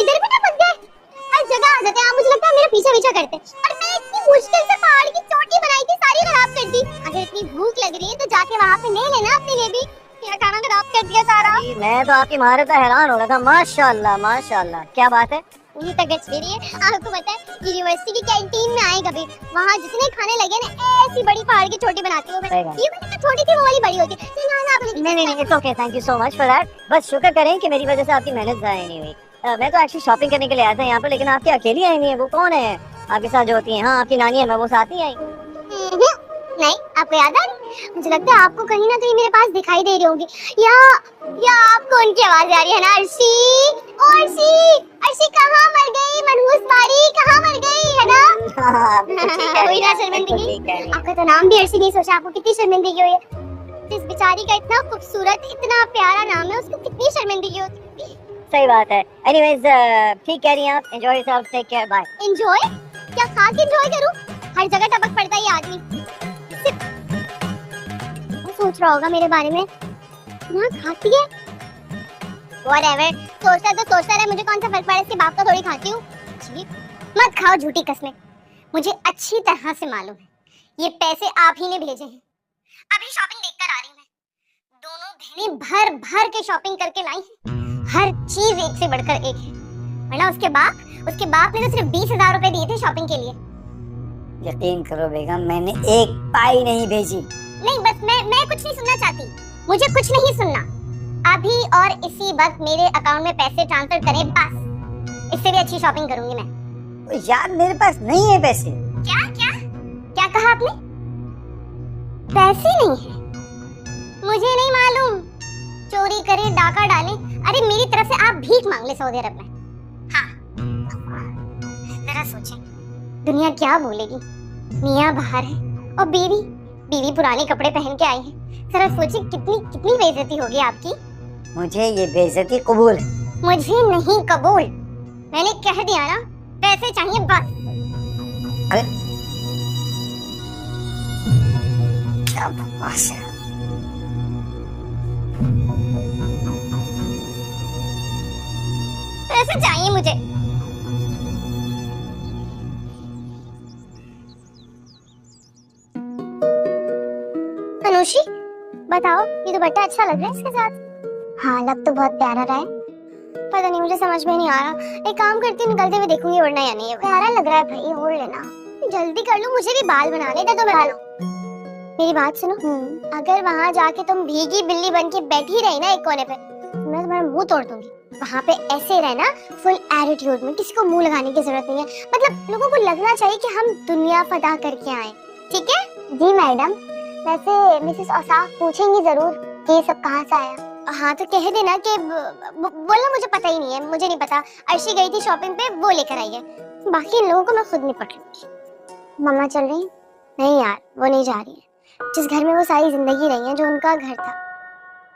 इधर भी ना बन गए, हर जगह आ जाते हैं आप। मुझे लगता है मेरा पीछा पीछा करते हैं। और मैं इतनी मुश्किल से पहाड़ की चोटी बनाई थी, सारी खराब कर दी। अगर इतनी भूख लग रही है तो जाके वहाँ पे ले लेना अपने लिए भी। मेरा खाना खराब कर दिया सारा। मैं तो आपकी महारत से हैरान हो रहा था। माशाल्लाह माशाल्लाह, क्या बात है। ये तो गच मेरी है। आपको पता है यूनिवर्सिटी की कैंटीन में आए कभी, वहाँ जितने खाने लगे ना, ऐसी बड़ी पहाड़ की चोटी बनाती हूँ मैं। ये वाली तो छोटी थी, वो वाली बड़ी होती है। नहीं, it's okay, thank you so much for that. बस शुक्र करें कि मेरी वजह से आपकी मेहनत ज़ाया नहीं हुई। मैं तो एक्चुअली शॉपिंग करने के लिए आया था यहाँ पर, लेकिन आपकी अकेली आई नहीं है। वो कौन है आपके साथ जो होती है? हाँ, आपकी नानी है, मैं वो साथ ही आई। नहीं, आपको याद आ रही? मुझे लगता है आपको कहीं ना कहीं मेरे पास दिखाई दे रही होंगी। या आपको उनकी आवाज आ रही है ना? अर्शी, अर्शी, अर्शी कहाँ मर गई? मनहूस बारी कहाँ मर गई, है ना? वही ना शर्मिंदगी। आपका तो नाम भी अर्शी नहीं सोचा, आपको कितनी शर्मिंदगी हुई है। जिस बेचारी का इतना खूबसूरत, इतना प्यारा नाम है, उसको कितनी शर्मिंदगी होती। सही बात है। एनीवेज, ठीक कह रही हैं आप। Enjoy yourself, take care, bye. Enjoy? क्या खा के एंजॉय करूं? हर जगह टपक पड़ता है ये आदमी। वो सोच रहा होगा मेरे बारे में, ना खाती है। Whatever, सोचता रहे, मुझे कौन सा फर्क पड़ा, इसके बाप का थोड़ी खाती हूँ। मत खाओ झूठी कसमें, मुझे अच्छी तरह से मालूम है ये पैसे आप ही ने भेजे हैं। अभी शॉपिंग देखकर आ रही हूँ मैं। दोनों बहनें भर भर के शॉपिंग करके लाई हैं। हर चीज एक से बढ़कर एक है। वरना उसके बाप ने तो सिर्फ 20,000 रुपए दिए थे शॉपिंग के लिए। यकीन करो बेगम, मैंने एक पाई नहीं भेजी। नहीं, बस मैं कुछ नहीं सुनना चाहती। मुझे कुछ नहीं सुनना। अभी और इसी वक्त मेरे अकाउंट में पैसे ट्रांसफर करें, बस। इससे भी अच्छी शॉपिंग करूंगी मैं। यार मेरे पास नहीं है पैसे। क्या क्या क्या कहा आपने? पैसे नहीं है? मुझे नहीं मालूम। चोरी करे, डाका डाले, अरे मेरी तरफ से आप भीख मांग ले सऊदी अरब में। हाँ, जरा सोचें, दुनिया क्या बोलेगी। मियाँ बाहर है और बीवी पुराने कपड़े पहन के आई है। जरा सोचिए कितनी बेइज्जती होगी आपकी। मुझे ये बेइज्जती कबूल है। मुझे नहीं कबूल। मैंने कह दिया ना, पैसे चाहिए बस। अरे क्या बकवास है। पैसे चाहिए मुझे। अनुश्री, बताओ, ये दुपट्टा अच्छा लग रहा है इसके साथ? हाँ, लग तो बहुत प्यारा रहा है। पता नहीं, मुझे समझ में नहीं आ रहा। एक काम करती हूँ, निकलते हुए देखूंगी वरना या नहीं। प्यारा लग रहा है भाई, ओढ़ लेना। जल्दी कर लो, मुझे भी बाल बनाने थे तो बना लो। मेरी बात सुनो, अगर वहाँ जाके तुम भीगी बिल्ली बन के बैठी रही ना एक कोने पे, मैं तुम्हारा मुंह तोड़ दूंगी। वहाँ पे ऐसे रहना, फुल एटीट्यूड में, किसी को मुंह लगाने की जरूरत नहीं है। मतलब लोगों को लगना चाहिए कि हम दुनिया फतह करके आए। ठीक है? जी मैडम। वैसे मिसेस औसाफ पूछेंगी जरूर कि ये सब कहाँ से आया। हाँ, तो कह देना कि बोलना मुझे पता ही नहीं है, मुझे नहीं पता। अर्शी गई थी शॉपिंग पे, वो लेकर आई है। बाकी इन लोगों को मैं खुद निपट लूंगी। मम्मा चल रही? नहीं यार, वो नहीं जा रही है। जिस घर में वो सारी जिंदगी रही है, जो उनका घर था,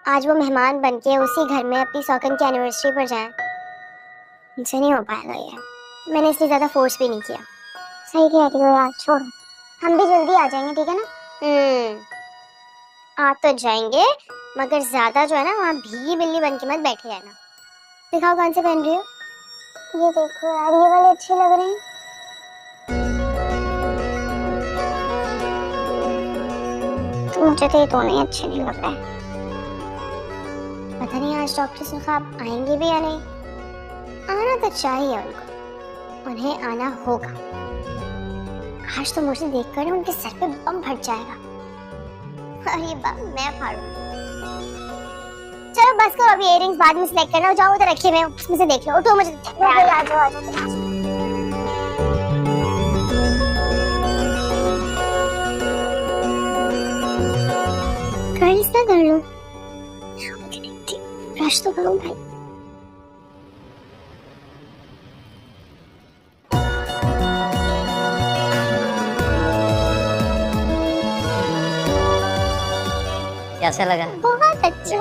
आज वो मेहमान बन के उसी घर में अपनी सौगंध की एनिवर्सरी पर जाए, मुझसे नहीं हो पाएगा ये। मैंने इसलिए ज्यादा फोर्स भी नहीं किया। सही कह रही हो यार, छोड़ो, हम भी जल्दी आ जाएंगे, ठीक है ना? आ तो जाएंगे, मगर ज्यादा जो है ना, वहाँ भीगी बिल्ली बन के मत बैठे रहना। दिखाओ कौन से पहन रही हो। ये देखो यार, ये वाले अच्छे लग रहे हैं। तो मुझे तो ये दोनों ही अच्छे नहीं लग रहे। पता नहीं आज डॉक्टर साहब आएंगे भी या नहीं। आना तो चाहिए उनको, उन्हें आना होगा। आज तो मुझे देखकर उनके सर पे बम फट जाएगा और ये बम मैं फाड़ूं। चलो बस करो, अभी इयररिंग्स बाद में सिलेक्ट करना। जाओ उधर रखे हुए, उसमें से देख लो। उठो, मुझे आ जाओ। कर लो, ब्रश तो करो भाई। कैसा लगा? बहुत अच्छा।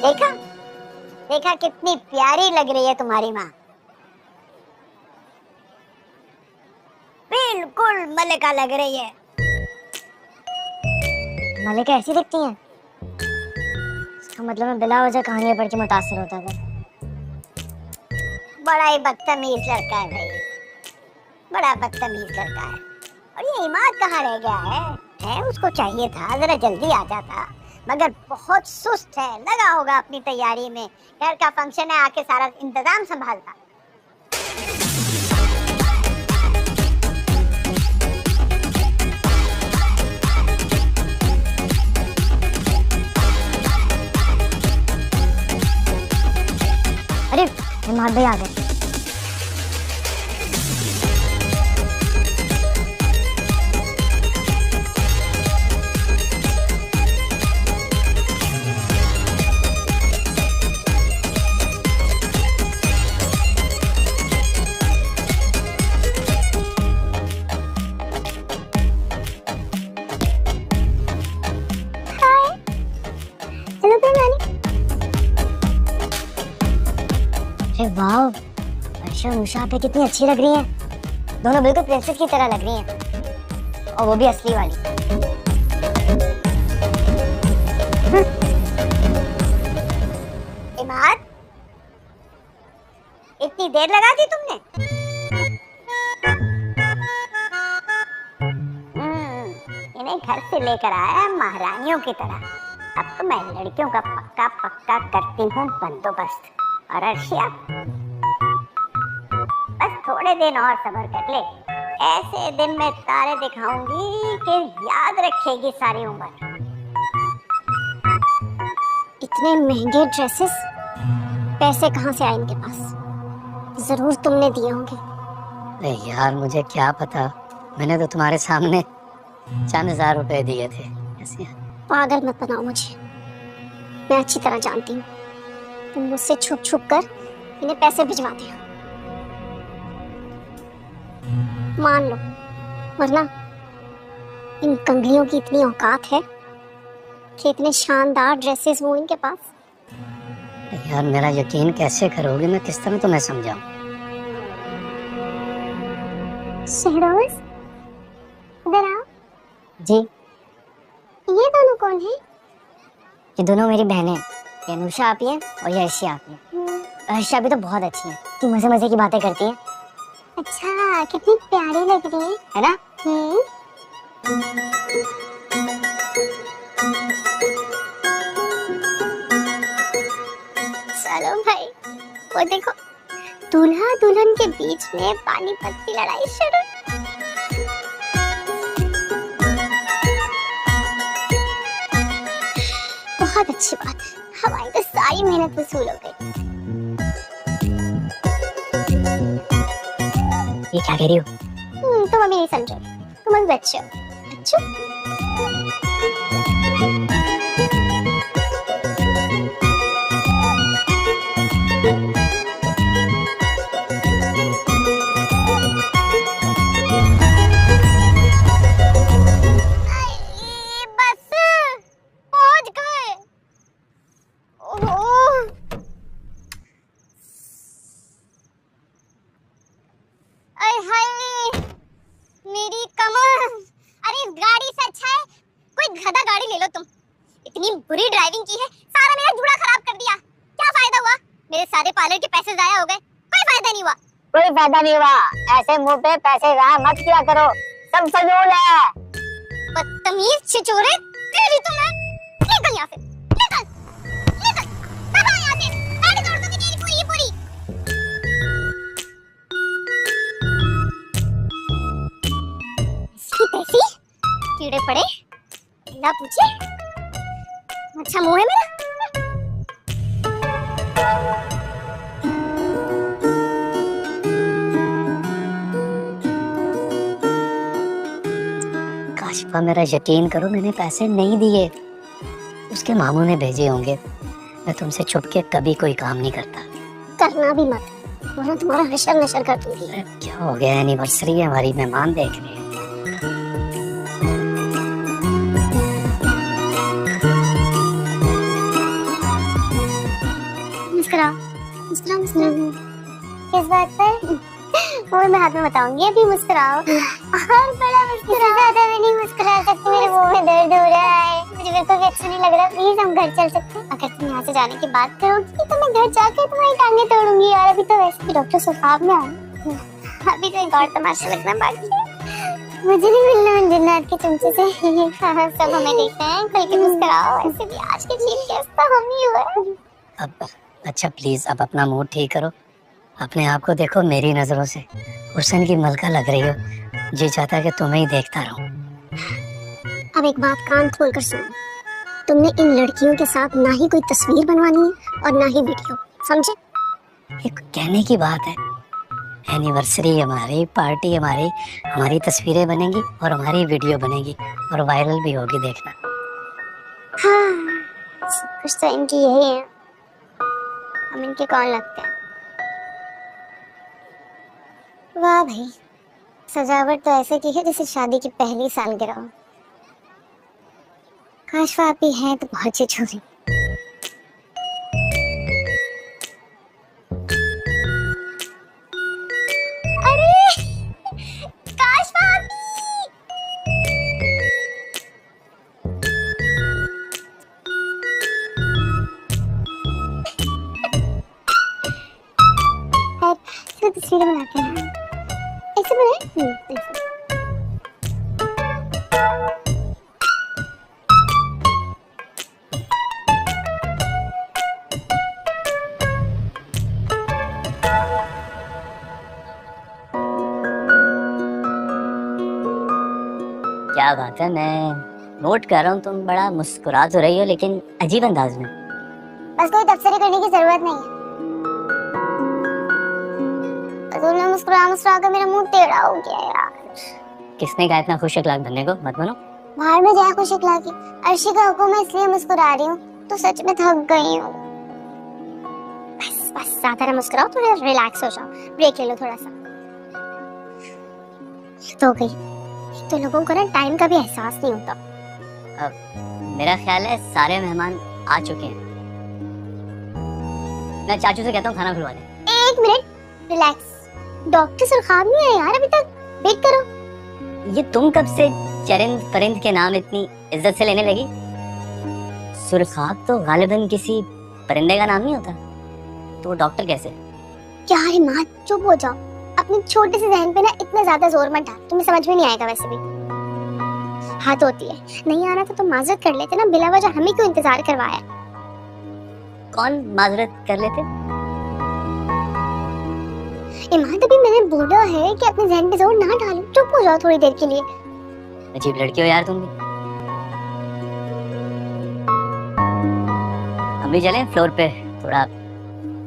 देखा देखा कितनी प्यारी लग रही है तुम्हारी माँ। बिल्कुल मलिका लग रही है। मलिका ऐसी दिखती हैं? इसका मतलब मैं बिला वजह कहानियां पढ़ के मुतासिर होता था। बड़ा ही बदतमीज लड़का है भाई, बड़ा बदतमीज लड़का है। और ये इमाद कहाँ रह गया है? उसको चाहिए था जरा जल्दी आ जाता, मगर बहुत सुस्त है, लगा होगा अपनी तैयारी में। घर का फंक्शन है, आके सारा इंतजाम संभालता। अरे इमाद भाई आ गए। वाह, अर्शा उषा पे कितनी अच्छी लग रही हैं। दोनों बिल्कुल प्रिंसेस की तरह लग रही हैं, और वो भी असली वाली। इमाद, इतनी देर लगा दी तुमने? इन्हें घर से लेकर आया महारानियों की तरह। अब तो मैं लड़कियों का पक्का पक्का करती हूँ बंदोबस्त। और अर्शिया, बस थोड़े दिन और सब्र कर ले। ऐसे दिन में तारे दिखाऊंगी कि याद रखेगी सारी उम्र। इतने महंगे ड्रेसेस, पैसे कहाँ से आए इनके पास? जरूर तुमने दिए होंगे। अरे यार, मुझे क्या पता, मैंने तो तुम्हारे सामने चंद हजार रुपए दिए थे। ऐसे पागल मत बनाओ मुझे, मैं अच्छी तरह जानती हूँ तुम मुझसे छुप छुप कर इन्हें पैसे भिजवाते हो। मान लो, वरना इन कंगलियों की इतनी औकात है कि इतने शानदार ड्रेसेस हो इनके पास। यार, मेरा यकीन कैसे करोगे? मैं किस तरह तुम्हें समझाऊं? शहरोज, इधर आओ। जी? ये दोनों कौन है? ये दोनों मेरी बहनें हैं। ये अनुषा आपी है और ये अर्शिया आपी है। अर्शिया भी तो बहुत अच्छी है, तू मजे मजे की बातें करती है। अच्छा, कितनी प्यारी लग रही है ना? चलो भाई, वो देखो, दूल्हा दुल्हन के बीच में पानीपत की लड़ाई शुरू। बहुत अच्छी बात है, हमारी तो सारी मेहनत वसूल हो गई। ये क्या कह रही हो? तुम अभी नहीं समझोगे, तुम अभी बच्चे हो। बच्चों, बस पहुंच गए। ओह, हाय मेरी कमर। अरे इस गाड़ी से अच्छा है कोई गधा गाड़ी ले लो तुम। इतनी बुरी ड्राइविंग की है, सारा मेरा जूड़ा खराब कर दिया। क्या फायदा हुआ? मेरे सारे पार्लर के पैसे जाया हो गए, कोई फायदा नहीं हुआ। कोई फायदा नहीं हुआ। ऐसे मुंह पे पैसे जाया मत किया करो, सब फजूल है। बदतमीज छिचोरे, तेरी तो मैं। निकल यहाँ से, निकल निकल, भागो यहाँ से। गाड़ी तोड़ दूंगी तेरी पूरी की पूरी। तैसी कीड़े पड़े ना पूछे। अच्छा मुंह है मेरा। काशिफा, मेरा यकीन करो, मैंने पैसे नहीं दिए, उसके मामू ने भेजे होंगे। मैं तुमसे छुप के कभी कोई काम नहीं करता। करना भी मत, वरना तुम्हारा हशर नशर कर दूंगी। अरे क्या हो गया, एनिवर्सरी है हमारी, मेहमान देख रहे हैं। मुस्कुराओ मुस्कुराओ मुस्कुराओ। किस बात पर? वो मैं हाथ में बताऊंगी, अभी मुस्कुराओ। और बड़ा मुस्कुराओ। ज्यादा भी नहीं मुस्कुरा सकती, मेरे मुंह में दर्द हो रहा है, मुझे बिल्कुल भी अच्छा नहीं लग रहा। प्लीज हम घर चल सकते हैं? अगर तुम यहाँ से जाने की बात करोगी तो मैं घर जाकर तुम्हारी टांगे तोड़ूंगी। और अभी तो वैसे भी डॉक्टर साहब ने आए, अभी तो एक और तमाशा लगना बाकी है। मुझे नहीं मिलना उन जिन्नात के चमचे से। सब हमें देखते हैं, खुल के मुस्कुराओ। ऐसे भी आज के चीफ गेस्ट तो हम ही हुए। अब अच्छा प्लीज अब अपना मूड ठीक करो, अपने आप को देखो मेरी नजरों से। हुस्न की मलका लग रही हो, जी चाहता है कि तुम्हें ही देखता रहूं। अब एक बात कान खोल कर सुनो, तुमने इन लड़कियों के साथ ना ही कोई तस्वीर बनवानी है और ना ही वीडियो, समझे? एक कहने की बात है, एनिवर्सरी हमारी, पार्टी हमारी, हमारी तस्वीरें बनेंगी और हमारी वीडियो बनेगी और वायरल भी होगी, देखना। हाँ, कुछ तो इनकी यही है, हम इनके कौन लगते हैं? वाह भाई, सजावट तो ऐसे की है जैसे शादी की पहली सालगिरह हो। काश वो आप ही हैं तो बहुत सी छोरी। अरे काश वो आप ही। चलो तस्वीरें बनाते हैं। ऐसे बनाए? ऐसे। क्या बात है, मैं नोट कर रहा हूँ तुम बड़ा मुस्कुरा तो रही हो लेकिन अजीब अंदाज में। बस कोई तबसरे करने की जरूरत नहीं है। तुमने मुस्कुरा मुस्कुरा कर मेरा मुंह टेढ़ा हो गया यार। किसने कहा इतना खुश अखलाक बनने को, मत बनो। बाहर में जाए खुश अखलाकी, अर्शी का हुक्म है इसलिए मुस्कुरा रही हूँ, तो सच में थक गई हूँ। बस बस ज्यादा ना मुस्कुराओ, थोड़ा रिलैक्स हो जाओ, ब्रेक ले लो थोड़ा सा। तो गई, तो लोगों को ना टाइम का भी एहसास नहीं होता। मेरा ख्याल है सारे मेहमान आ चुके हैं, मैं चाचू से कहता हूँ खाना खुलवा दे। एक मिनट, रिलैक्स। डॉक्टर सुरखाब नहीं आए यार अभी तक, वेट करो। ये तुम कब से चरिंद परिंद के नाम इतनी इज्जत से लेने लगी? सुरखाब तो गालिबन किसी परिंदे का नाम नहीं होता, तो वो डॉक्टर कैसे? क्या रे माँ, चुप हो जाओ। अपने छोटे से जहन पे ना इतना ज्यादा जोर मत डाल, तुम्हें समझ में नहीं आएगा वैसे भी। हाथ होती है, नहीं आना तो तुम माजरत कर लेते ना, बिला वजह हमें क्यों इंतजार करवाया? कौन माजरत कर लेते? इमाद अभी मैंने बोला है कि अपने जहन पे जोर ना डालो, चुप हो जाओ थोड़ी देर के लिए। अजीब लड़की हो यार तुम भी। हम भी चलें फ्लोर पे, थोड़ा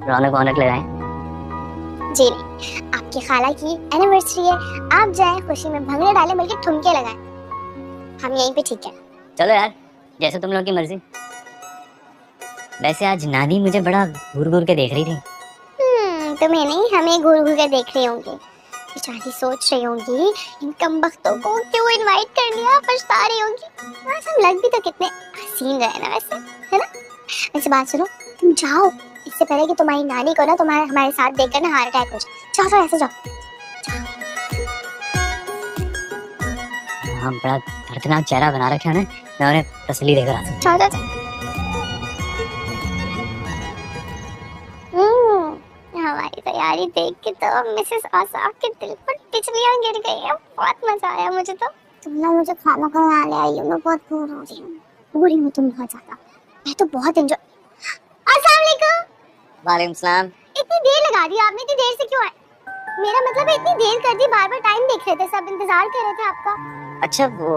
रौनक वौनक लगाएं। जी नहीं, आपकी खाला की एनिवर्सरी है, आप जाएं खुशी में भंगड़े डालें बल्कि ठुमके लगाएं, हम यहीं पे ठीक है। चलो यार, जैसे तुम लोग की मर्जी। वैसे आज नानी मुझे बड़ा घूर घूर के देख रही थी। तुम्हें नहीं, हमें घूर घूर के देख रही होंगी। बेचारी सोच रही होंगी इन कमबख्तों को क्यों इनवाइट कर लिया, पछता रही होंगी। आज हम लग भी तो कितने हसीन रहे ना वैसे, है ना? वैसे बात सुनो, तुम जाओ, इससे पहले कि तुम्हारी नानी को ना तुम्हारे हमारे साथ देखकर ना हार्ट अटैक हो जाए। जाओ जाओ, ऐसे जाओ। हाँ, बड़ा दर्दनाक चेहरा बना रखा है ना, मैं उन्हें तसल्ली देकर आता हूँ। जाओ जाओ। हमारी तैयारी देख के तो मिसेस आसाफ के दिल पर तितलियां गिर गई हैं। बहुत मजा आया मुझे तो। तुम ना मुझे खाना खिलाने आई हो, मैं बहुत बोर हो रही हूँ। बोरी हूँ तुम बहुत ज्यादा, मैं तो बहुत एंजॉय। अस्सलाम वालेकुम। वालेकुम सलाम। इतनी देर लगा दी आपने, इतनी देर से क्यों आए? मेरा मतलब है इतनी देर कर दी, बार बार टाइम देख रहे थे, सब इंतजार कर रहे थे आपका। अच्छा वो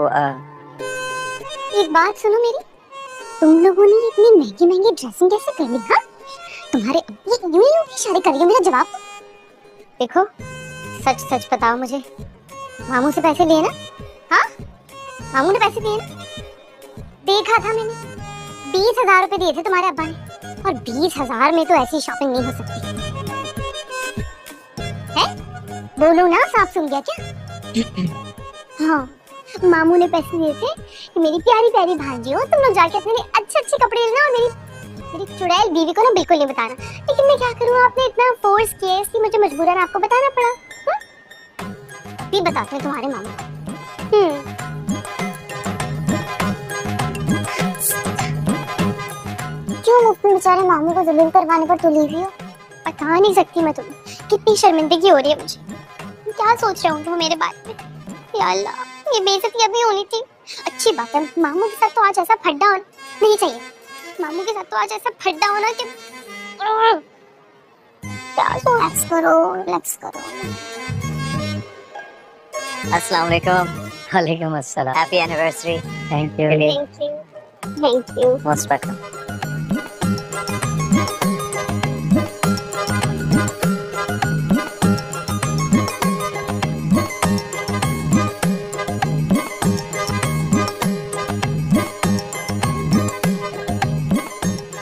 एक बात सुनो मेरी, तुम लोगों ने इतनी महंगी महंगी ड्रेसिंग कैसे कर ली? हाँ, तुम्हारे यूं ही शादी कर रही हो? मेरा जवाब देखो, सच सच बताओ मुझे, मामू से पैसे लिए ना? हाँ, मामू ने पैसे दिए ना? देखा था मैंने, 20,000 रुपए दिए थे तुम्हारे अब्बा ने, और 20,000 में तो ऐसी शॉपिंग नहीं हो सकती है। बोलो ना, साफ सुन गया क्या? हाँ, मामू ने पैसे दिए थे कि मेरी प्यारी प्यारी भांजी हो, तुम लोग जाके अपने लिए अच्छे अच्छे कपड़े लेना, और मेरी चुड़ैल बीवी को ना बिल्कुल नहीं बताना। लेकिन मैं क्या करूँ, आपने इतना फोर्स किया इसलिए मुझे मजबूरन आपको बताना पड़ा। भी बताते हैं तुम्हारे मामू। क्यों मुफ्त में बेचारे मामू को जलील करवाने पर तुली हुई हो? बता नहीं सकती मैं तुम्हें, कितनी शर्मिंदगी हो रही है मुझे। क्या सोच रहे होंगे वो मेरे बारे में? या अल्लाह, ये बेइज्जती अभी होनी थी। अच्छी बात है, मामू के साथ तो आज ऐसा फड्डा होना नहीं चाहिए। मामू के साथ तो आज ऐसा फड्डा होना कि क्या सो रिलैक्स करो, रिलैक्स करो। अस्सलाम वालेकुम। वालेकुम अस्सलाम। Happy anniversary. Thank you. Thank you, thank you. Most welcome.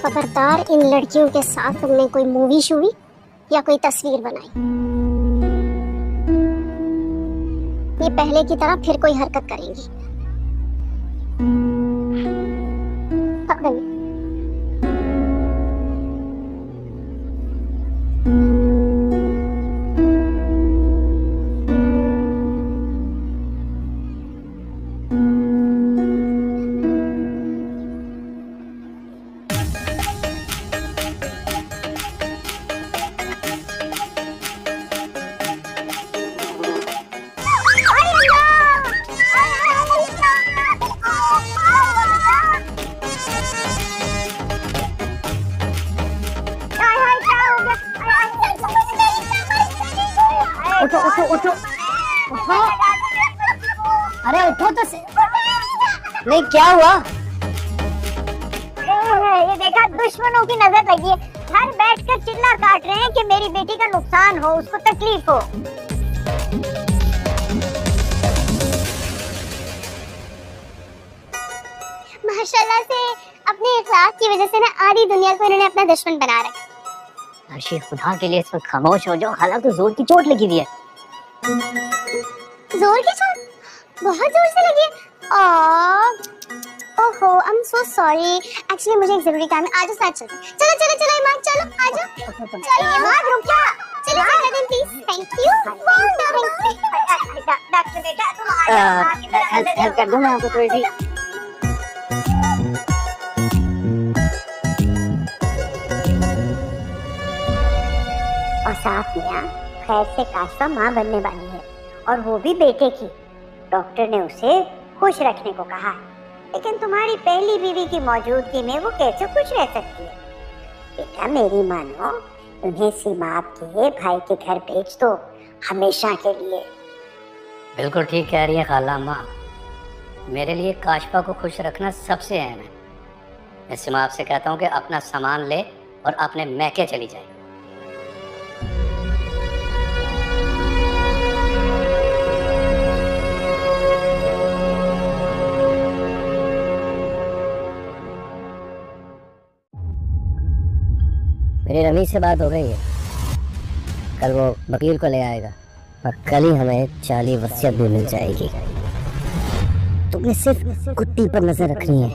खबरदार इन लड़कियों के साथ तुमने कोई मूवी शूवी या कोई तस्वीर बनाई, ये पहले की तरह फिर कोई हरकत करेंगी। पकड़ लो। उठो उठो उठो उठो। अरे उठो तो नहीं, क्या हुआ? ये देखा, दुश्मनों की नजर लगी है। घर बैठकर चिल्ला काट रहे हैं कि मेरी बेटी का नुकसान हो, उसको तकलीफ हो। माशाल्लाह से अपने इखलाक की वजह से ना आधी दुनिया को इन्होंने अपना दुश्मन बना रखा। अर्शी, खुदा के लिए इस वक्त खामोश हो जाओ, हालांकि जोर की चोट लगी हुई है। जोर की चोट? बहुत जोर से लगी है? ओहो, I am so sorry. Actually मुझे एक जरूरी काम है, आज साथ चलते हैं। चलो चलो चलो इमाद, चलो आजा। चलो इमाद, रुक जा। चलो second please. Thank you. Doctor बेटा तुम आजा। हेल्प कर दूं मैं आपको थोड़ी सी? और साफ मियां, खैर से काशा माँ बनने वाली है, और वो भी बेटे की। डॉक्टर ने उसे खुश रखने को कहा है, लेकिन तुम्हारी पहली बीवी की मौजूदगी में वो कैसे खुश रह सकती है? बेटा मेरी मानो, उन्हें सीमात के भाई के घर भेज दो, हमेशा के लिए। बिल्कुल ठीक कह रही है खाला अम्मा, मेरे लिए काशफा को खुश रखना सबसे अहम है। मैं सीमा आपसे कहता हूँ कि अपना सामान ले और अपने मैके चली जाए। मेरी रमीज से बात हो गई है, कल वो वकील को ले आएगा और कल ही हमें 40 वसीयत भी मिल जाएगी। तुम्हें सिर्फ कुत्ती पर नजर रखनी है।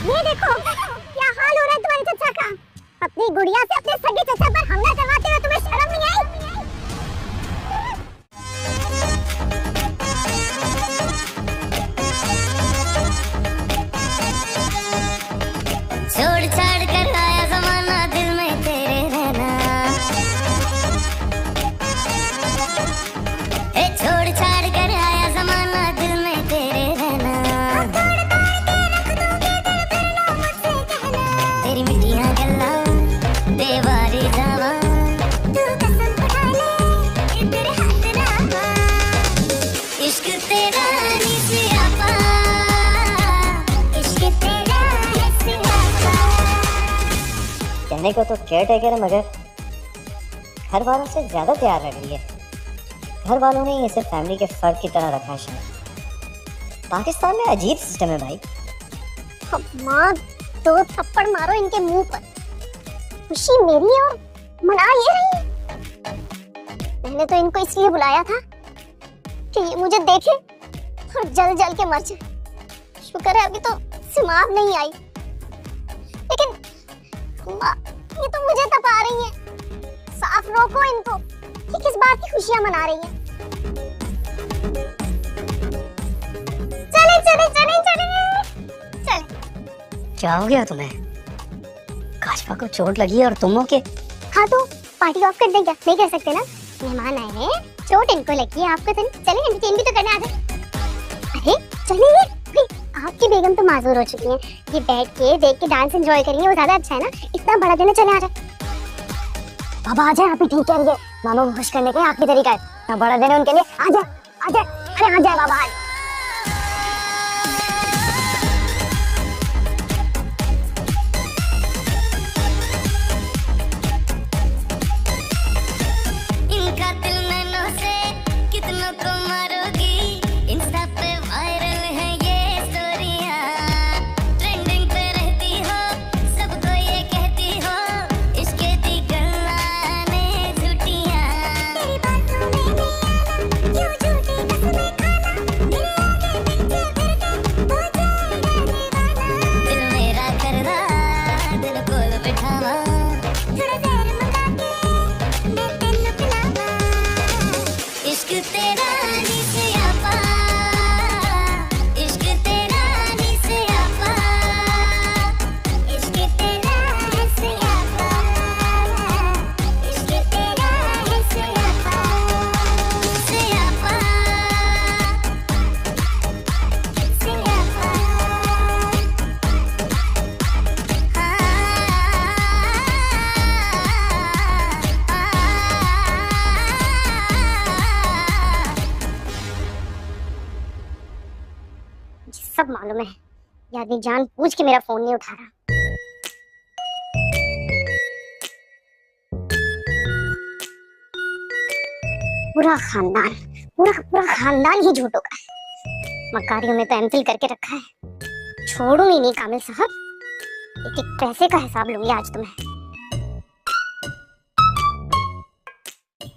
ये देखो क्या हाल हो रहा है तुम्हारे चचा का। अपनी गुड़िया से अपने सगे चचा पर हमला करवाते हुए तुम्हें शर्म नहीं आई? छोड़ छाड़ कर आया जमाना, दिल में तेरे रहना। छोड़ छाड़ कर आया जमाना, दिल में तेरे रहना। तेरी मिठियां गल्ला देवारी जावा, तू कसम उठा ले तेरे हाथ रामा। इश्क तेरा निसी आपा, इश्क तेरा निसी आपा। कहने को तो केयर टेकर है, मगर घर वालों से ज्यादा प्यार रख रही है। घर वालों ने इसे फैमिली के फर्द की तरह रखा है शायद। पाकिस्तान में अजीब सिस्टम है भाई। माँ, 2 थप्पड़ मारो इनके मुंह पर। खुशी मेरी है और मना ये रही है। मैंने तो इनको इसलिए बुलाया था कि ये मुझे देखे और जल जल के मर जाए। शुक्र है अभी तो सिमाब नहीं आई, लेकिन माँ, ये तो मुझे तपा रही है। साफ रोको इनको, ये किस बात की खुशियां मना रही है। चले चले चले चले चले। क्या हो गया तुम्हें? काशफा को चोट लगी और तुम हो के? हाँ तो पार्टी ऑफ कर दें क्या? नहीं कर सकते ना, मेहमान आए हैं, चोट इनको लगी है, आपको तो नहीं। चले एंटरटेन भी तो करना आ जाए। अरे चलेंगे भाई, आपकी बेगम तो माजूर हो चुकी है, ये बैठ के देख के डांस एंजॉय करेंगे, वो ज्यादा अच्छा है ना। इतना बड़ा दिन है, चले आ जाए। बाबा आ जाए, आप ही ठीक कह रही है। मामा को खुश करने का आखिरी तरीका है, इतना बड़ा दिन है उनके लिए। आ जाए आ जाए, अरे आ जाए बाबा आ जाए। इनका दिल नैनो से कितनों को मारोगी, इंस्टा पे वायरल है ये स्टोरियां, ट्रेंडिंग पे रहती हो, सबको ये कहती हो, इसके दी गल्लाने झूठियां। तेरी बातों में नहीं आना, क्यों झूठी कसमें खाना, दिल आगे पीछे फिर के हो जाएगा दीवाना। दिल मेरा करदा, दिल कोल बिठावा, थोड़ा देर मंगा के मैं तेनू पिलावा। इश्क तेरा नी से आपा, इश्क तेरा नी से आपा, इश्क तेरा है से आपा, इश्क तेरा है से आपा, से आपा, से आपा। सब मालूम है, ये आदमी जान पूछ के मेरा फोन नहीं उठा रहा। पूरा खानदान, पूरा खानदान ही झूठों का है। मकारियों में तो एमफिल करके रखा है। छोड़ूंगी नहीं कामिल साहब, एक एक पैसे का हिसाब लूंगी आज तुम्हें।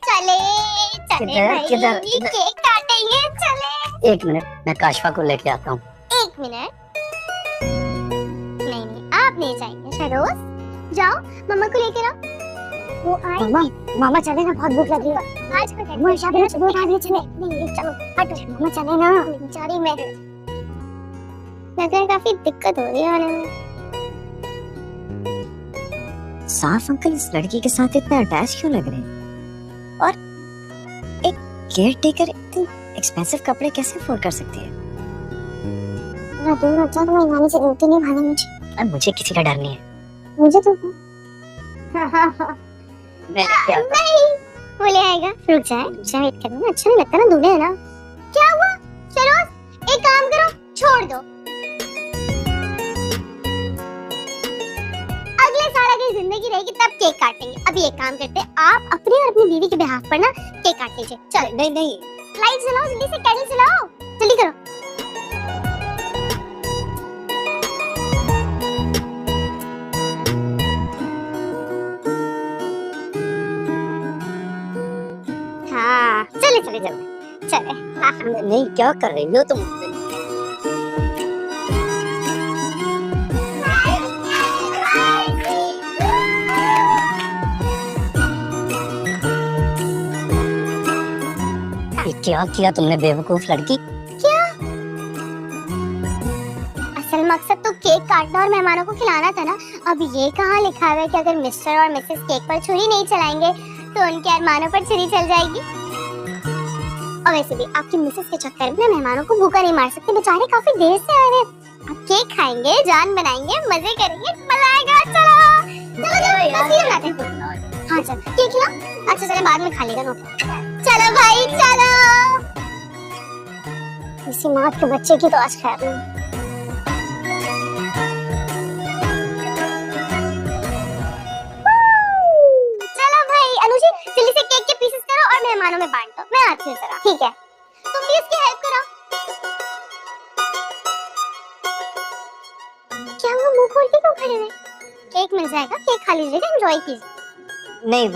चले चले किधर, भाई, किधर, ये किधर? केक काटेंगे, चले। 1 मिनट, मैं काशफा को लेके आता हूँ। 1 मिनट, नहीं आप नहीं जाएंगे। शहरोज जाओ, मम्मा को लेकर आओ। वो आए। मामा चले ना, बहुत भूख लगी है। आज को मम्मा शादी में सुबह उठा दिए, चले। नहीं चलो हटो, मम्मा चले ना। बेचारी मैं लग रहा है काफी दिक्कत हो रही है आने में। साफ अंकल इस लड़की के साथ इतना अटैच क्यों लग रहे हैं? और एक केयर टेकर इतने एक्सपेंसिव कपड़े कैसे अफोर्ड कर सकती है? ना दूर अच्छा तो मैं नानी से रोटी नहीं भागा मुझे। अब मुझे किसी का डर नहीं है। मुझे तो मैं क्या नहीं, वो ले आएगा। रुक जाए, वेट करो ना, अच्छा नहीं लगता ना दूल्हे है ना। क्या हुआ शहरोज, एक काम करो, छोड़ दो। अगले साल अगर जिंदगी रहेगी तब केक काटेंगे। अभी एक काम करते हैं, आप अपने और अपनी बीवी के बिहाफ पर ना केक काट लीजिए। चलो। नहीं नहीं, लाइट जलाओ, जल्दी से कैंडल जलाओ, जल्दी करो। हाँ चले चले चले चले। हाँ हाँ। नहीं, क्या कर रही हो तुम? ये क्या किया तुमने बेवकूफ लड़की? क्या? असल मकसद तो केक काटना और मेहमानों को खिलाना था ना। अब ये कहाँ लिखा हुआ है कि अगर मिस्टर और मिसेस केक पर छुरी नहीं चलाएंगे तो उनके अरमानों पर छुरी चल जाएगी। और वैसे भी आपकी मिसेस के चक्कर में मेहमानों को भूखा नहीं मार सकते, बेचारे काफी देर से आए हैं। अब केक खाएंगे, जान बनाएंगे, मजे करेंगे, मजा आएगा। चलो चलो हाँ चल केक खिला। अच्छा चले, बाद में खा लेगा। चलो भाई चलो। इसी माँ के बच्चे की तो आज खैर नहीं। चलो भाई अनुजी, जल्दी से केक के पीसेस करो और मेहमानों में बांट दो। मैं आती हूँ जरा। ठीक है, तुम भी इसकी हेल्प करो। क्या वो मुंह खोल के क्यों खड़े हैं? केक मिल जाएगा, केक खा लीजिएगा, एंजॉय कीजिए। नहीं,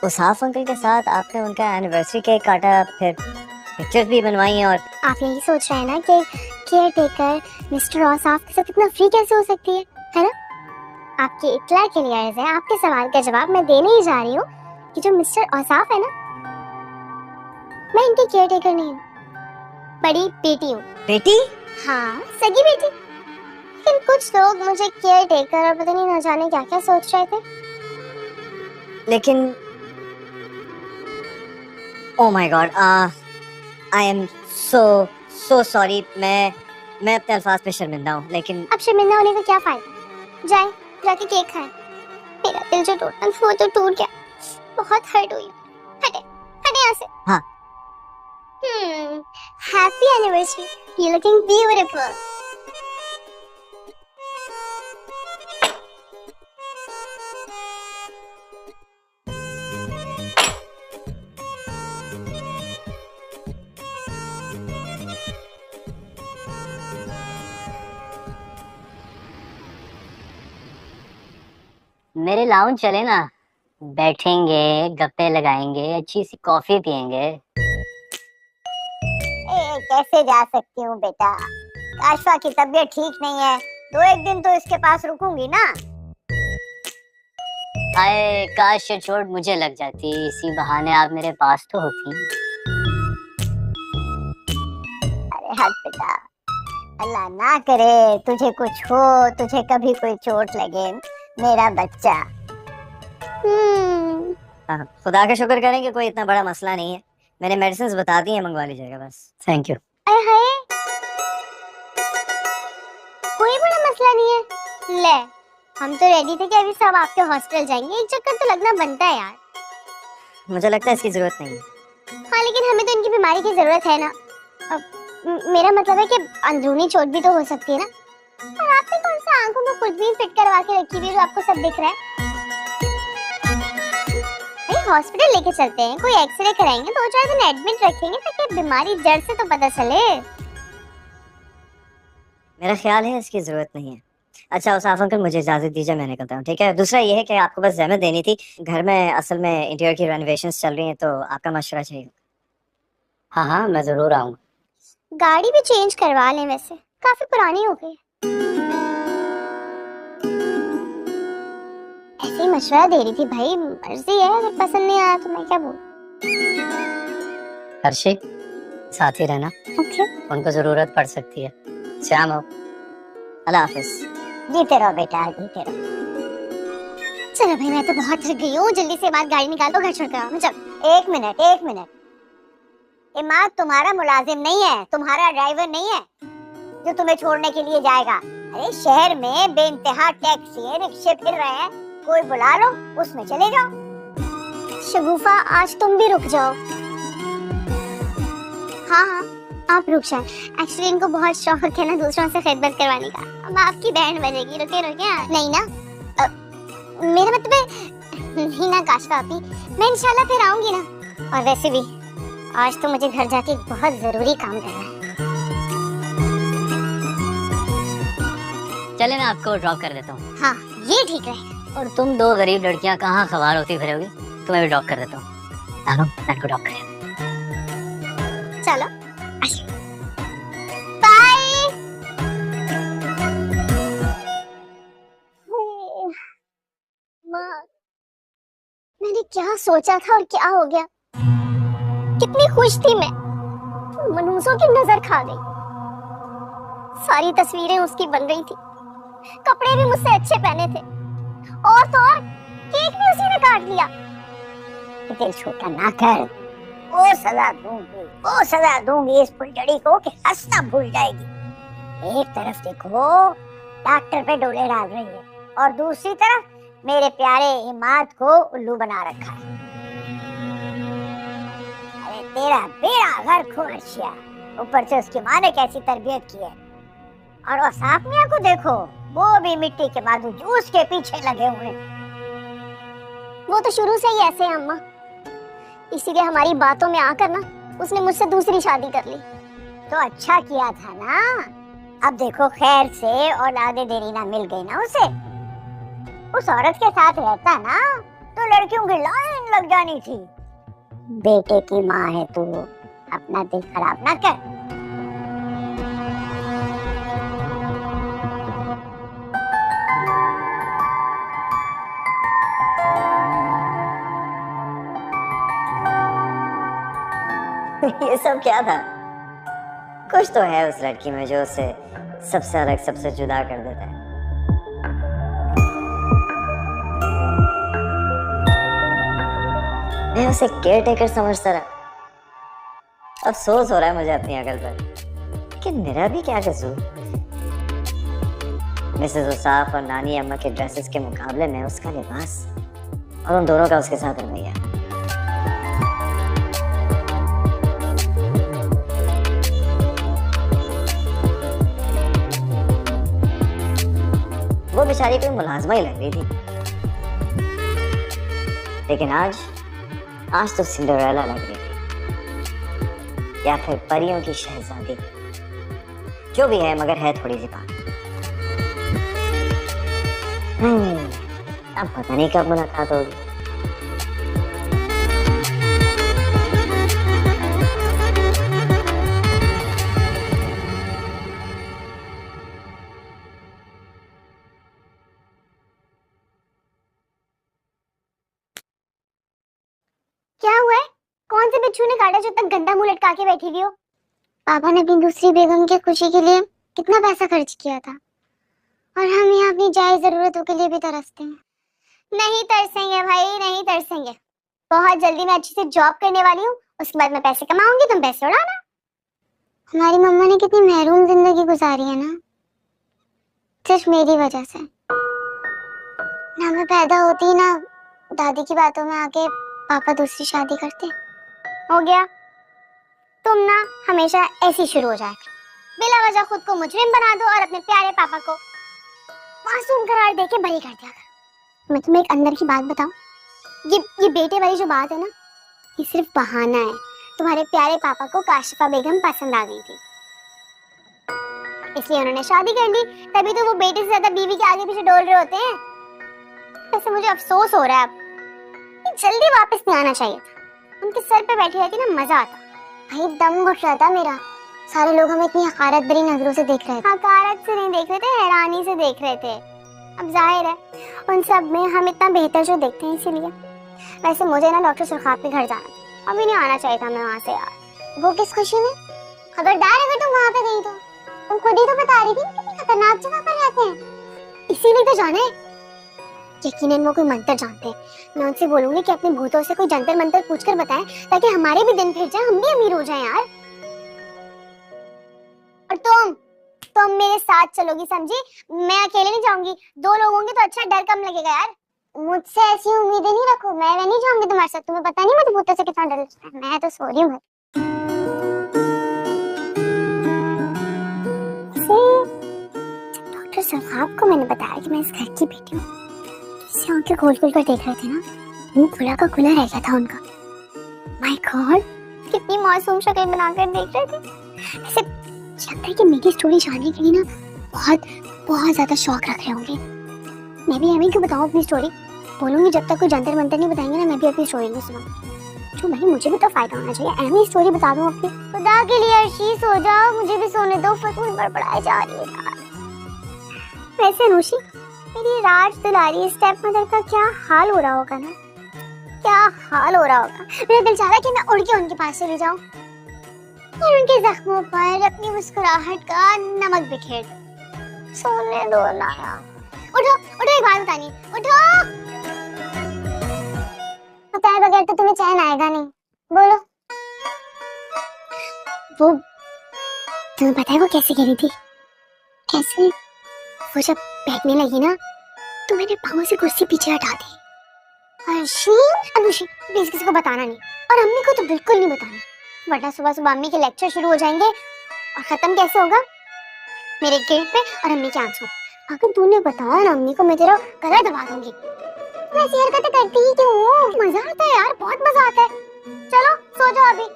वो साफ अंकल के साथ आपने उनका एनिवर्सरी केक काटा, फिर पिक्चर्स भी बनवाई और आप यही सोच रहे हैं ना कि केयर टेकर मिस्टर औसाफ के साथ इतना फ्री कैसे हो सकती है ना? आपकी इत्तला के लिए अर्ज है, आपके सवाल का जवाब मैं देने ही जा रही हूँ कि जो मिस्टर औसाफ है ना, मैं इनकी केयर टेकर नहीं हूँ, बड़ी बेटी हूँ। बेटी? हाँ, सगी बेटी। लेकिन कुछ लोग मुझे केयर टेकर और पता नहीं ना जाने क्या क्या सोच रहे थे। लेकिन oh my God, I am so sorry. मैं अपने अल्फाज पे शर्मिंदा हूँ, लेकिन अब शर्मिंदा होने का क्या फायदा? जाए जाके केक खाएं। मेरा दिल जो टूटना था वो तो टूट गया, बहुत हर्ट हुई। हटे हटे यहाँ से। हाँ। Happy anniversary, you looking beautiful. मेरे लाउंज चले ना, बैठेंगे, गप्पे लगाएंगे, अच्छी सी कॉफी पियेंगे। कैसे जा सकती हूँ बेटा, काशवा की तबीयत ठीक नहीं है, 2-1 दिन तो इसके पास रुकूंगी ना। आए काश ये चोट मुझे लग जाती, इसी बहाने आप मेरे पास तो होती। अरे हट बेटा, अल्लाह ना करे तुझे कुछ हो, तुझे कभी कोई चोट लगे मेरा बच्चा। खुदा का शुक्र करें कि कोई इतना बड़ा मसला नहीं है। मैंने मेडिसिन बता दी है, मंगवा लीजिएगा बस। Thank you. अरे हाय, कोई बड़ा मसला नहीं है। ले, हम तो रेडी थे कि अभी सब आपके हॉस्टल जाएंगे, एक चक्कर तो लगना बनता है यार। मुझे लगता है इसकी जरूरत नहीं है। हाँ, लेकिन हमें तो इनकी बीमारी की जरूरत है ना। अब मेरा मतलब है कि अंदरूनी चोट भी तो हो सकती है ना। और आपने कौन सा आंखों में खुरदबीन फिट करवा के रखी हुई जो आपको सब दिख रहा है? हॉस्पिटल लेके चलते हैं, कोई एक्सरे कराएंगे, 2-4 दिन एडमिट रखेंगे ताकि बीमारी जड़ से तो पता चले। मेरा ख्याल है इसकी जरूरत नहीं है। अच्छा औसाफ अंकल, मुझे इजाजत दीजिए, मैं निकलता हूँ, ठीक है? दूसरा ये है कि आपको बस ज़हमत देनी थी, घर में असल में इंटीरियर की रेनोवेशंस चल रही हैं, तो आपका मशवरा चाहिए। हाँ, मैं जरूर आऊँगा। गाड़ी भी चेंज करवा लें, वैसे काफी पुरानी हो गई। ऐसे ही मशवरा दे रही थी भाई, मर्जी है, अगर पसंद नहीं आया तो मैं क्या बोलूं। हर्षी, साथ ही रहना। ओके। उनको जरूरत पड़ सकती है। श्याम हो, अल्लाह हाफिज। जीते रहो बेटा, जीते रहो। चलो भाई, मैं तो बहुत थक गई हूँ, जल्दी से बात गाड़ी निकाल दो, घर छोड़ कर आओ। चल। एक मिनट। इमाद तुम्हारा मुलाजिम नहीं है, तुम्हारा ड्राइवर नहीं है जो तुम्हें छोड़ने के लिए जाएगा। अरे शहर में बेइंतहा टैक्सी रिक्शे फिर रहे हैं, कोई बुला लो, उसमें चले जाओ। शगुफा, आज तुम भी रुक जाओ। हाँ, आप रुक जाए। एक्चुअली इनको बहुत शौक है ना दूसरों से खिदमत करवाने का। अब आपकी बैंड बजेगी, रुके। नहीं ना, मेरा मतलब है नहीं ना काशवा आपी, मैं इंशाल्लाह फिर आऊंगी ना। और वैसे भी आज तो मुझे घर जाके बहुत जरूरी काम करना है। चले, मैं आपको ड्रॉप कर देता हूँ। हाँ, ये ठीक रहेगा। और तुम दो गरीब लड़कियां कहाँ सवार होती फिरोगी, तुम्हें भी ड्रॉप कर देता हूँ। आलो, मैं ड्रॉप करें। चलो, बाय। मैंने क्या सोचा था और क्या हो गया? कितनी खुश थी मैं, मनूसों की नजर खा गई। सारी तस्वीरें उसकी बन गई थी, कपड़े भी मुझसे अच्छे पहने थे, और तो और केक भी उसी ने काट लिया। दिल छोटा ना कर, वो सजा दूंगी इस फुलझड़ी को कि हंसना भूल जाएगी। एक तरफ देखो डॉक्टर पे डोले डाल रही है, और दूसरी तरफ मेरे प्यारे इमाद को उल्लू बना रखा है। अरे तेरा बेड़ा गर्क हो अर्शिया, ऊपर से उसकी माँ ने कैसी तरबियत की है। और औसाफ मियां को देखो, वो भी मिट्टी के बाद जूस के पीछे लगे हुए। वो तो शुरू से ही ऐसे हैं अम्मा, इसीलिए हमारी बातों में आकर ना उसने मुझसे दूसरी शादी कर ली। तो अच्छा किया था ना, अब देखो खैर से औलादे देरीना मिल गई ना उसे, उस औरत के साथ रहता ना तो लड़कियों की लाइन लग जानी थी। बेटे की माँ है तू, अपना दिल खराब ना कर। ये सब क्या था? कुछ तो है उस लड़की में जो उसे सबसे अलग, सबसे जुदा कर देता है। मैं उसे केयर टेकर समझता रहा। अफसोस हो रहा है मुझे अपनी अकल पर कि मेरा भी क्या कसूर। मिसेस उसाफ और नानी अम्मा के ड्रेसेस के मुकाबले में उसका लिबास और उन दोनों का उसके साथ रवैया। वो बेचारी कोई मुलाजमा ही लग रही थी, लेकिन आज तो सिंड्रेला लग रही थी, या फिर परियों की शहजादी। जो भी है, मगर है थोड़ी सी बात। अब पता नहीं कब मुलाकात होगी। क्या हुआ है? कौन से बिच्छू ने काटा जो तक गंदा मुंह लटका के बैठी हुई हो? पापा ने अपनी दूसरी बेगम की खुशी के लिए कितना पैसा खर्च किया था, और हम यहाँ अपनी जायज जरूरतों के लिए भी तरसते हैं। नहीं तरसेंगे भाई, नहीं तरसेंगे। बहुत जल्दी मैं अच्छी से जॉब करने वाली हूँ, उसके बाद मैं पैसे कमाऊंगी, तुम पैसे उड़ाना। हमारी मम्मा ने कितनी महरूम जिंदगी गुजारी है ना, सिर्फ मेरी वजह से। ना मैं पैदा होती ना दादी की बातों में आके पापा दूसरी शादी करते। हो गया, तुम ना हमेशा ऐसी शुरू हो जाए, बिला वजह खुद को मुजरिम बना दो और अपने प्यारे पापा को मासूम करार देके बरी कर दिया कर। मैं तुम्हें एक अंदर की बात बताऊं, ये बेटे वाली जो बात है ना, ये सिर्फ बहाना है। तुम्हारे प्यारे पापा को काशिफा बेगम पसंद आ गई थी, इसलिए उन्होंने शादी कर ली। तभी तो वो बेटे से ज्यादा बीवी के आगे पीछे डोल रहे होते हैं। वैसे मुझे अफसोस हो रहा है, अब जल्दी वापस नहीं आना चाहिए था। उनके सर पे बैठी रहती ना, मजा आता। भाई दम घुट रहा था मेरा, सारे लोग हमें इतनी हकारत भरी नजरों से देख रहे थे। हकारत से नहीं देख रहे थे, हैरानी से देख रहे थे। अब जाहिर है उन सब में हम इतना बेहतर जो देखते हैं, इसीलिए। वैसे मुझे ना डॉक्टर सुरखात के घर जाना था, अभी नहीं आना चाहिए था मैं वहाँ से यार। वो किस खुशी में? खबरदार अगर तुम वहाँ पे गई तो। तुम खुद ही तो बता रही थी कितनी खतरनाक जगह पर रहते हैं, इसीलिए तो जाना है। यकीनन वो कोई मंत्र जानते हैं। मैं उनसे बोलूंगी कि अपने भूतों से कोई जंतर मंतर पूछकर बताएं, ताकि हमारे भी दिन फिर जाए, हम भी अमीर हो जाएं यार। और तुम मेरे साथ चलोगी, समझी? मैं अकेले नहीं जाऊंगी, 2 लोग होंगे तो अच्छा, डर कम लगेगा यार। मुझसे ऐसी उम्मीदें नहीं रखो, मैं नहीं जाऊंगी तुम्हारे साथ। तुम्हें पता नहीं मुझे भूतों से कितना डर लगता है। मैं तो सो रही हूँ। डॉक्टर सुरखात को मैंने बताया कि मैं इस घर की बेटी हूँ, आंखें खोल खोल कर देख रहे थे ना, मुंह खुला का खुला रह गया था उनका। माय गॉड, कितनी मासूम शक्ल बनाकर देख रहे थे। ऐसे लगता है कि मेरी स्टोरी जानने के लिए ना बहुत ज्यादा शौक रख रहे होंगे। मैं भी एमी को बताऊं अपनी स्टोरी, बोलूंगी जब तक कोई जंतर मंतर नहीं बताएंगे ना, मैं भी अपनी स्टोरी नहीं सुनाऊं। जो भाई मुझे भी तो फायदा होना चाहिए, एमी स्टोरी बता दूं अपनी। खुदा के लिए अर्शी सो जाओ, मुझे भी सोने दो, फतून बड़बड़ाए जा रही है यार। वैसे अनुषी, मेरी राज दुलारी स्टेप मदर का क्या हाल हो रहा होगा ना, क्या हाल हो रहा होगा। मेरा दिल चाह रहा है कि मैं उड़ के उनके पास चली जाऊं और उनके जख्मों पर अपनी मुस्कुराहट का नमक बिखेर दूं। सोने दो ना। उठो उठो, एक बात बतानी, उठो। बताए बगैर तो तुम्हें चैन आएगा नहीं। बोलो। वो तुम्हें पता है वो कैसे कह रही थी? कैसे? वो जब बैठने लगी ना तो मैंने पाँव से कुर्सी पीछे हटा दी। अनुषी प्लीज किसी को बताना नहीं, और अम्मी को तो बिल्कुल नहीं बताना, वरना सुबह सुबह अम्मी के लेक्चर शुरू हो जाएंगे। और खत्म कैसे होगा? मेरे गिल्ट पे और अम्मी के आंसू। अगर तूने बताया ना अम्मी को, मैं तेरा गला दबा दूंगी। वैसी हरकतें करती ही क्यों? मजा आता है यार, बहुत मजा आता है। चलो सो जाओ, अभी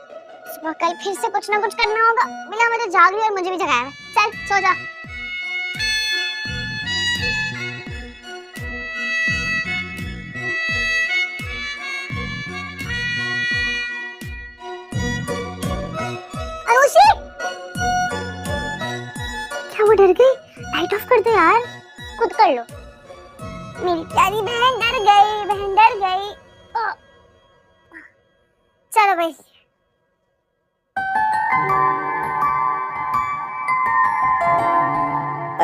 सुबह कल फिर से कुछ ना कुछ करना होगा। मिला मुझे जाग रही और मुझे भी जगाया है। चल सो जा। अनुषी, क्या वो डर गई? लाइट ऑफ कर दो यार। खुद कर लो। मेरी प्यारी बहन डर गई, बहन डर गई। चलो भाई।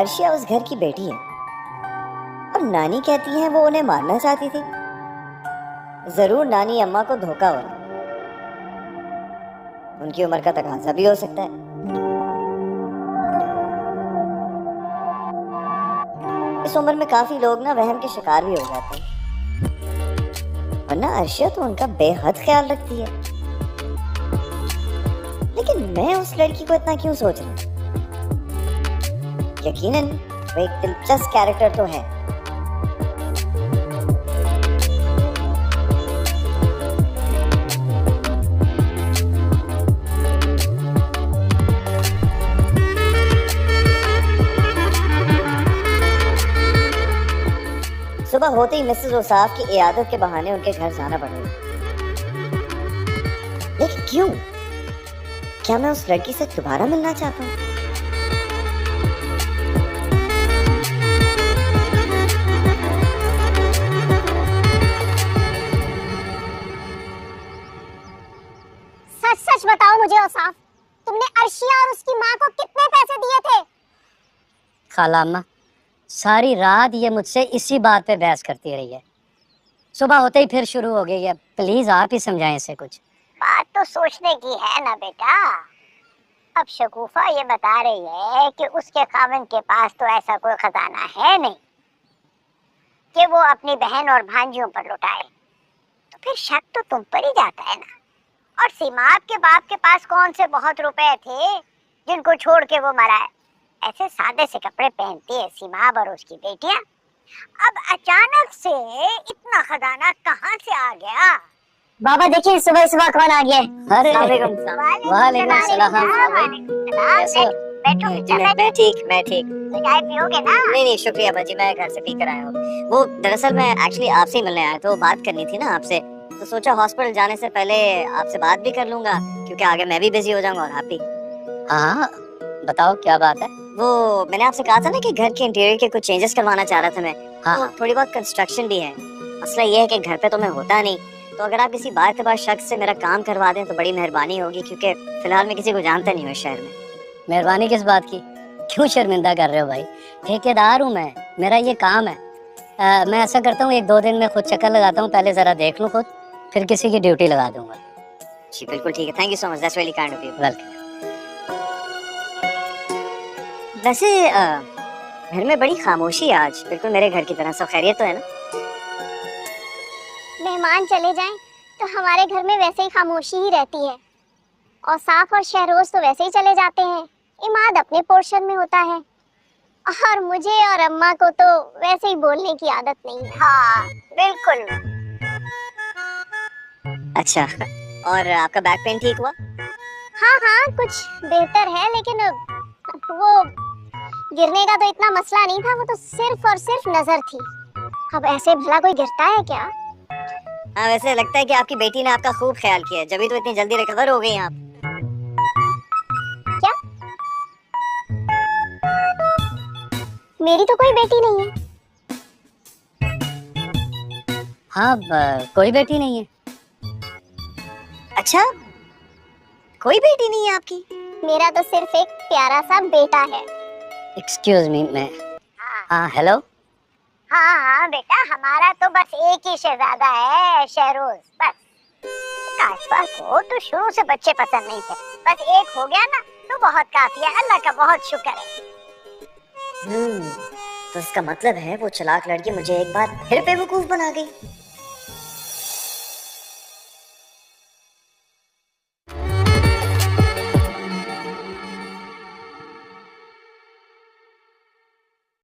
अर्शिया उस घर की बेटी है और नानी कहती है वो उन्हें मारना चाहती थी। जरूर नानी अम्मा को धोखा हो रहा, उनकी उम्र का तकाजा भी हो सकता है। इस उम्र में काफी लोग ना वहम के शिकार भी हो जाते हैं, वरना अर्शिया तो उनका बेहद ख्याल रखती है। लेकिन मैं उस लड़की को इतना क्यों सोच रही हूँ? यकीनन वो एक दिलचस्प कैरेक्टर तो है। सुबह होते ही मिसेस ओसाफ की इयादत के बहाने उनके घर जाना पड़ेगा। लेकिन क्यों? क्या मैं उस लड़की से दोबारा मिलना चाहता हूँ? सच सच बताओ मुझे ओसाफ, तुमने अर्शिया और उसकी माँ को कितने पैसे दिए थे? खाला अम्मा, सारी रात ये मुझसे इसी बात पे बहस करती रही है। सुबह होते ही फिर शुरू हो गई है। प्लीज आप ही समझाएं इसे कुछ। बात तो सोचने की है ना बेटा। अब शगुफा ये बता रही है कि उसके खाविंद के पास तो ऐसा कोई खजाना है नहीं कि वो अपनी बहन और भांजियों पर लुटाए, तो फिर शक तो तुम पर ही जाता है ना। और सीमाब के बाप के पास कौन से बहुत रुपए थे जिनको छोड़ के वो मरा है? ऐसे सादे से कपड़े पहनती है सीमाब और उसकी बेटियां। अब अचानक से इतना खजाना कहाँ से आ गया? बाबा देखिए सुबह सुबह कौन आ गया? अरे वालेकुम सलाम। बैठो मैं ठीक। तो चाय पियोगे ना? नहीं शुक्रिया बाजी, मैं घर से पी कर आया हूँ। वो दरअसल मैं एक्चुअली आपसे ही मिलने आया, तो बात करनी थी ना आपसे, तो सोचा हॉस्पिटल जाने से पहले आपसे बात भी कर लूंगा, क्योंकि आगे मैं भी बिजी हो जाऊंगा और आप भी। हाँ बताओ क्या बात है? वो मैंने आपसे कहा था ना कि घर के इंटीरियर के कुछ चेंजेस करवाना चाह रहा था मैं। हाँ तो थोड़ी बहुत कंस्ट्रक्शन भी है। मसला ये है कि घर पे तो मैं होता नहीं, तो अगर आप किसी बात के बाद शख्स से मेरा काम करवा दें तो बड़ी मेहरबानी होगी, क्योंकि फिलहाल मैं किसी को जानता नहीं हूँ इस शहर में। मेहरबानी किस बात की? क्यों शर्मिंदा कर रहे हो भाई? ठेकेदार हूँ मैं, मेरा ये काम है। मैं ऐसा करता हूँ 1-2 दिन में खुद चक्कर लगाता हूँ, पहले जरा देख लूँ खुद, फिर किसी की ड्यूटी लगा दूंगा। जी बिल्कुल ठीक है, thank you so much, that's really kind of you. Welcome. वैसे घर में बड़ी खामोशी है आज, बिल्कुल मेरे घर की तरह। सब खैरियत तो है ना? मेहमान चले जाएं तो हमारे घर में वैसे ही खामोशी ही रहती है। और साफ और शहरोज तो वैसे ही चले जाते हैं, इमाद अपने पोर्शन में होता है, और मुझे और अम्मा को तो वैसे ही बोलने की आदत नहीं है। हाँ बिल्कुल। अच्छा, और आपका बैक पेन ठीक हुआ? हाँ कुछ बेहतर है, लेकिन वो गिरने का तो इतना मसला नहीं था, वो तो सिर्फ और सिर्फ नजर थी। अब ऐसे भला कोई गिरता है क्या? हाँ वैसे लगता है कि आपकी बेटी ने आपका खूब ख्याल किया, जब तो इतनी जल्दी रिकवर हो गई आप। क्या? मेरी तो कोई बेटी नहीं है। हाँ कोई बेटी नहीं है। अच्छा, कोई बेटी नहीं है आपकी? मेरा तो सिर्फ एक प्यारा सा बेटा है। एक्सक्यूज मी, मैं हाँ हेलो। हाँ बेटा, हमारा तो बस एक ही शहजादा है, शहरोज। बस काशफा को तो शुरू से बच्चे पसंद नहीं थे, बस एक हो गया ना तो बहुत काफी है। अल्लाह का बहुत शुक्र है। तो इसका मतलब है वो चालाक लड़की मुझे एक बार फिर बेवकूफ बना गई।